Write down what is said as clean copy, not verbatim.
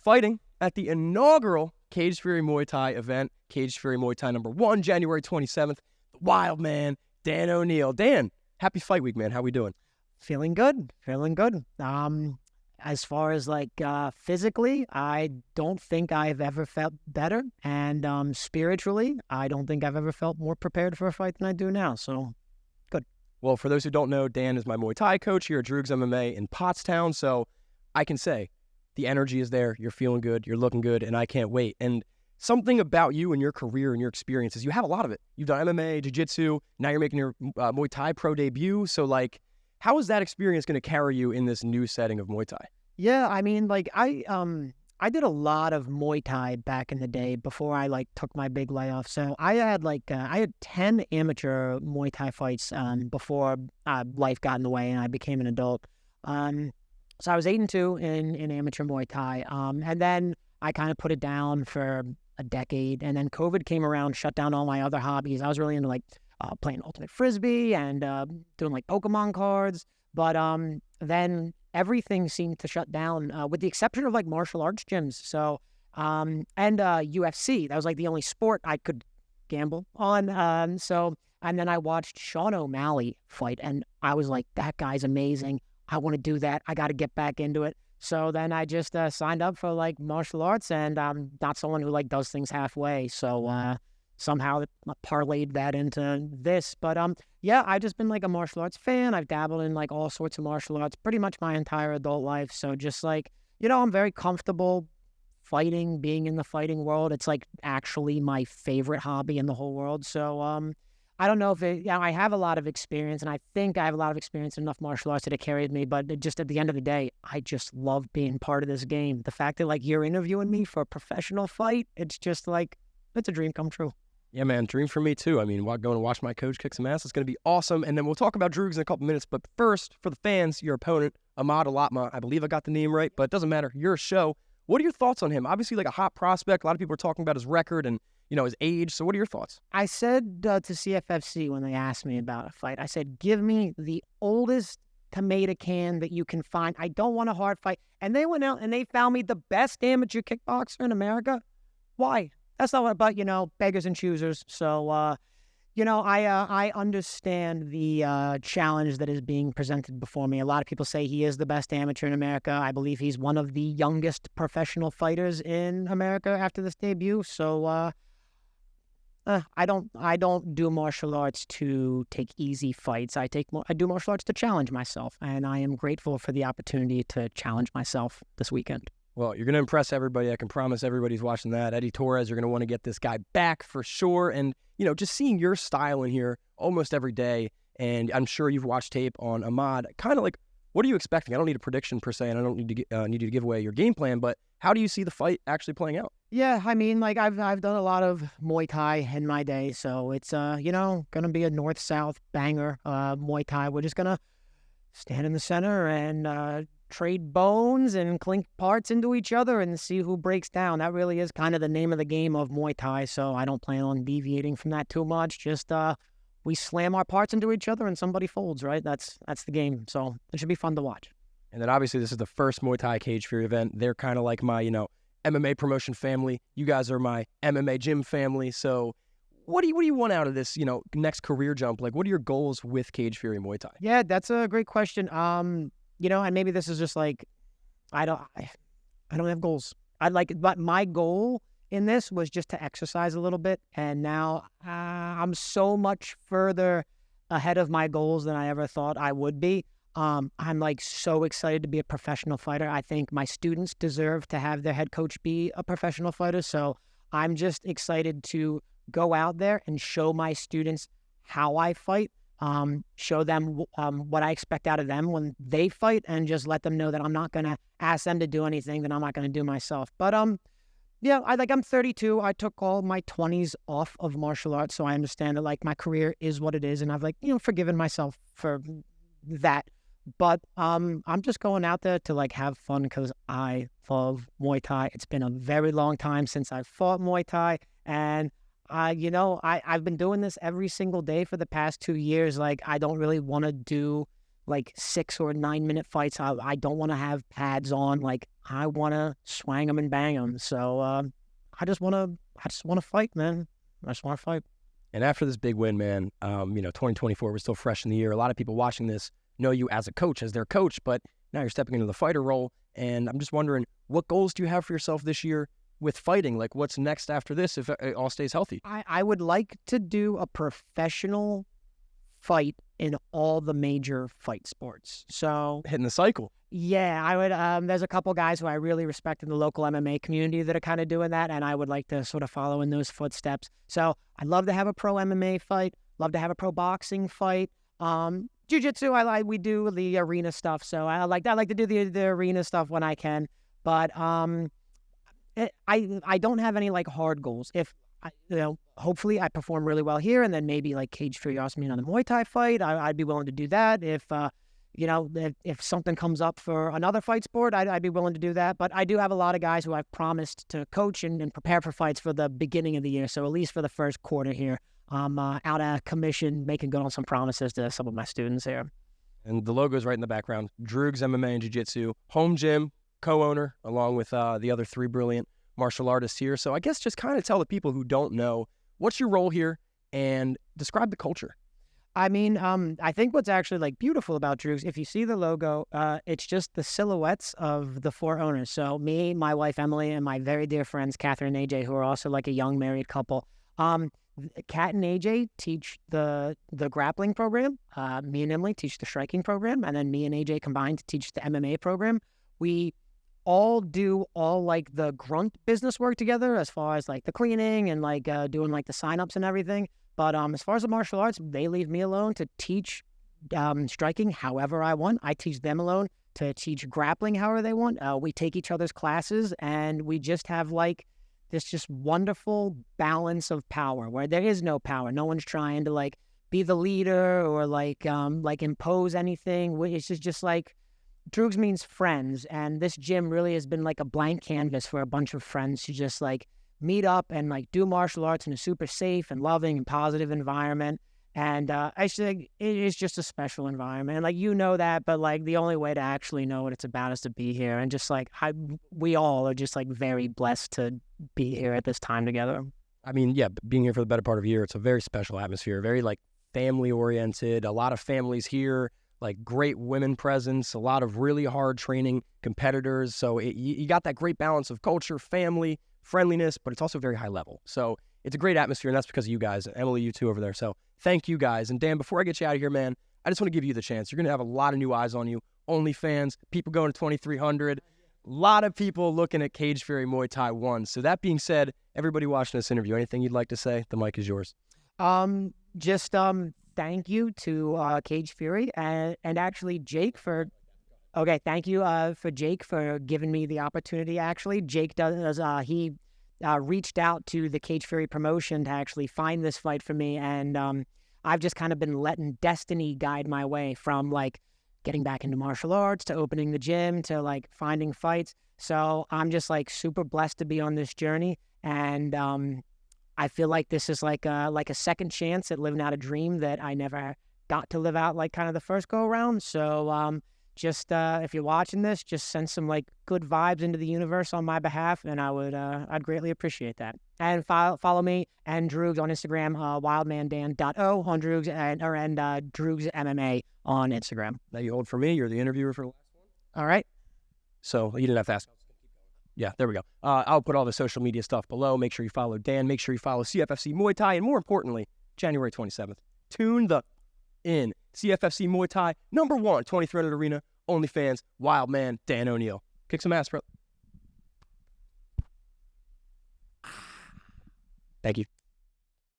fighting at the inaugural Cage Fury Muay Thai event, Cage Fury Muay Thai #1, January 27th. The Wildman, Dan O'Neill. Dan, happy fight week, man. How we doing? Feeling good. As far as physically, I don't think I've ever felt better, and spiritually, I don't think I've ever felt more prepared for a fight than I do now. So, good. Well, for those who don't know, Dan is my Muay Thai coach here at Droogs MMA in Pottstown. So I can say the energy is there. You're feeling good. You're looking good, and I can't wait. And something about you and your career and your experiences, you have a lot of it. You've done MMA, jiu-jitsu. Now you're making your Muay Thai pro debut. So, how is that experience going to carry you in this new setting of Muay Thai? Yeah, I mean, I did a lot of Muay Thai back in the day before I took my big layoff. So I had 10 amateur Muay Thai fights before life got in the way and I became an adult. So I was 8-2 in amateur Muay Thai, and then I kind of put it down for a decade. And then COVID came around, shut down all my other hobbies. I was really into playing ultimate frisbee and doing Pokemon cards, but then everything seemed to shut down, with the exception of martial arts gyms. So, and UFC, that was the only sport I could gamble on. And then I watched Sean O'Malley fight, and I was like, that guy's amazing. I want to do that. I got to get back into it. So then I just signed up for martial arts, and I'm not someone who does things halfway. So somehow parlayed that into this. But yeah, I've just been a martial arts fan. I've dabbled in all sorts of martial arts pretty much my entire adult life. So just I'm very comfortable fighting, being in the fighting world. It's actually my favorite hobby in the whole world. So I don't know if I have a lot of experience, and I think I have a lot of experience in enough martial arts that it carried me. But just at the end of the day, I just love being part of this game. The fact that you're interviewing me for a professional fight, it's just it's a dream come true. Yeah, man, dream for me too. I mean, going to watch my coach kick some ass is going to be awesome. And then we'll talk about Droogs in a couple minutes. But first, for the fans, your opponent, Ahmad Alatma, I believe I got the name right, but it doesn't matter. You're a show. What are your thoughts on him? Obviously, a hot prospect. A lot of people are talking about his record and, his age. So what are your thoughts? I said to CFFC when they asked me about a fight, I said, give me the oldest tomato can that you can find. I don't want a hard fight. And they went out and they found me the best amateur kickboxer in America. Why? That's not what about, beggars and choosers. So, I understand the challenge that is being presented before me. A lot of people say he is the best amateur in America. I believe he's one of the youngest professional fighters in America after this debut. So, I don't do martial arts to take easy fights. I do martial arts to challenge myself, and I am grateful for the opportunity to challenge myself this weekend. Well, you're going to impress everybody. I can promise everybody's watching that. Eddie Torres, you're going to want to get this guy back for sure. And, just seeing your style in here almost every day, and I'm sure you've watched tape on Ahmad, kind of what are you expecting? I don't need a prediction per se, and I don't need you to give away your game plan, but how do you see the fight actually playing out? Yeah, I mean, I've done a lot of Muay Thai in my day, so it's, going to be a north-south banger Muay Thai. We're just going to stand in the center and trade bones and clink parts into each other and see who breaks down. That really is kind of the name of the game of Muay Thai, so I don't plan on deviating from that too much. Just we slam our parts into each other and somebody folds, right? That's the game, so it should be fun to watch. And then obviously this is the first Muay Thai Cage Fury event. They're kind of like my, MMA promotion family. You guys are my MMA gym family. So what do you want out of this, next career jump? What are your goals with Cage Fury Muay Thai? Yeah, that's a great question. And maybe this is just I don't have goals. But my goal in this was just to exercise a little bit. And now I'm so much further ahead of my goals than I ever thought I would be. I'm so excited to be a professional fighter. I think my students deserve to have their head coach be a professional fighter. So I'm just excited to go out there and show my students how I fight. Show them what I expect out of them when they fight, and just let them know that I'm not going to ask them to do anything that I'm not going to do myself. But yeah, I'm 32. I took all my 20s off of martial arts, so I understand that my career is what it is, and I've forgiven myself for that. But I'm just going out there to have fun because I love Muay Thai. It's been a very long time since I've fought Muay Thai, and I've been doing this every single day for the past 2 years. I don't really want to do like 6 or 9 minute fights. I don't want to have pads on. Like I want to swang them and bang them. So I just want to fight, man. I just want to fight. And after this big win, man, 2024 was still fresh in the year. A lot of people watching this know you as a coach, as their coach, but now you're stepping into the fighter role. And I'm just wondering, what goals do you have for yourself this year with fighting? Like, what's next after this if it all stays healthy? I would like to do a professional fight in all the major fight sports. So Hitting the cycle. yeah, I would. There's a couple guys who I really respect in the local MMA community that are kind of doing that, and I would like to sort of follow in those footsteps. So I'd love to have a pro MMA fight. Love to have a pro boxing fight. Jiu-jitsu, we do the arena stuff, so I like to do the arena stuff when I can. But I don't have any like hard goals. If hopefully I perform really well here, and then maybe like Cage Fury asks me another Muay Thai fight, I'd be willing to do that. If if something comes up for another fight sport, I'd be willing to do that. But I do have a lot of guys who I've promised to coach and prepare for fights for the beginning of the year. So at least for the first quarter here, I'm out of commission, making good on some promises to some of my students here. And the logo's right in the background. Droogs MMA and Jiu-Jitsu, home gym, co-owner, along with the other 3 brilliant martial artists here. So I guess just kind of tell the people who don't know, what's your role here, and describe the culture. I mean, I think what's actually like beautiful about Droogs, if you see the logo, it's just the silhouettes of the 4 owners. So me, my wife Emily, and my very dear friends Catherine and AJ, who are also like a young married couple. Kat and AJ teach the grappling program. Me and Emily teach the striking program, and then me and AJ combined to teach the MMA program. We all do like the grunt business work together, as far as like the cleaning and like doing like the signups and everything. But as far as the martial arts, they leave me alone to teach striking however I want. I teach them alone to teach grappling however they want. We take each other's classes, and we just have like this just wonderful balance of power where there is no power. No one's trying to like be the leader or like impose anything. It's just like Droogs means friends, and this gym really has been like a blank canvas for a bunch of friends to just like meet up and like do martial arts in a super safe and loving and positive environment. And I think it is just a special environment. And like, you know that, but like the only way to actually know what it's about is to be here. And just like we all are just like very blessed to be here at this time together. I mean, yeah, being here for the better part of a year, it's a very special atmosphere, very like family oriented, a lot of families here, like great women presence, a lot of really hard training competitors. So you got that great balance of culture, family, friendliness, but it's also very high level. So it's a great atmosphere, and that's because of you guys. Emily, you too over there. So thank you guys. And Dan, before I get you out of here, man, I just want to give you the chance. You're going to have a lot of new eyes on you. OnlyFans, people going to 2,300. A lot of people looking at Cage Fury Muay Thai 1. So that being said, everybody watching this interview, anything you'd like to say? The mic is yours. Thank you to Cage Fury and actually Jake for... Okay, thank you for Jake for giving me the opportunity, actually. Jake he reached out to the Cage Fury promotion to actually find this fight for me, and I've just kind of been letting destiny guide my way from, like, getting back into martial arts to opening the gym to, like, finding fights. So I'm just, like, super blessed to be on this journey, and I feel like this is like a second chance at living out a dream that I never got to live out, like, kind of the first go-around. So just if you're watching this, just send some like good vibes into the universe on my behalf, and I'd greatly appreciate that. And follow me and Droogs on Instagram, wildmandan.o on Droogs and Droogs MMA on Instagram. Now you hold for me. You're the interviewer for the last one. All right. So you didn't have to ask. Yeah, there we go. I'll put all the social media stuff below. Make sure you follow Dan. Make sure you follow CFFC Muay Thai, and more importantly, January 27th. Tune the in. CFFC Muay Thai, #1, 2300 Arena, OnlyFans, Wildman, Dan O'Neill. Kick some ass, bro. Thank you.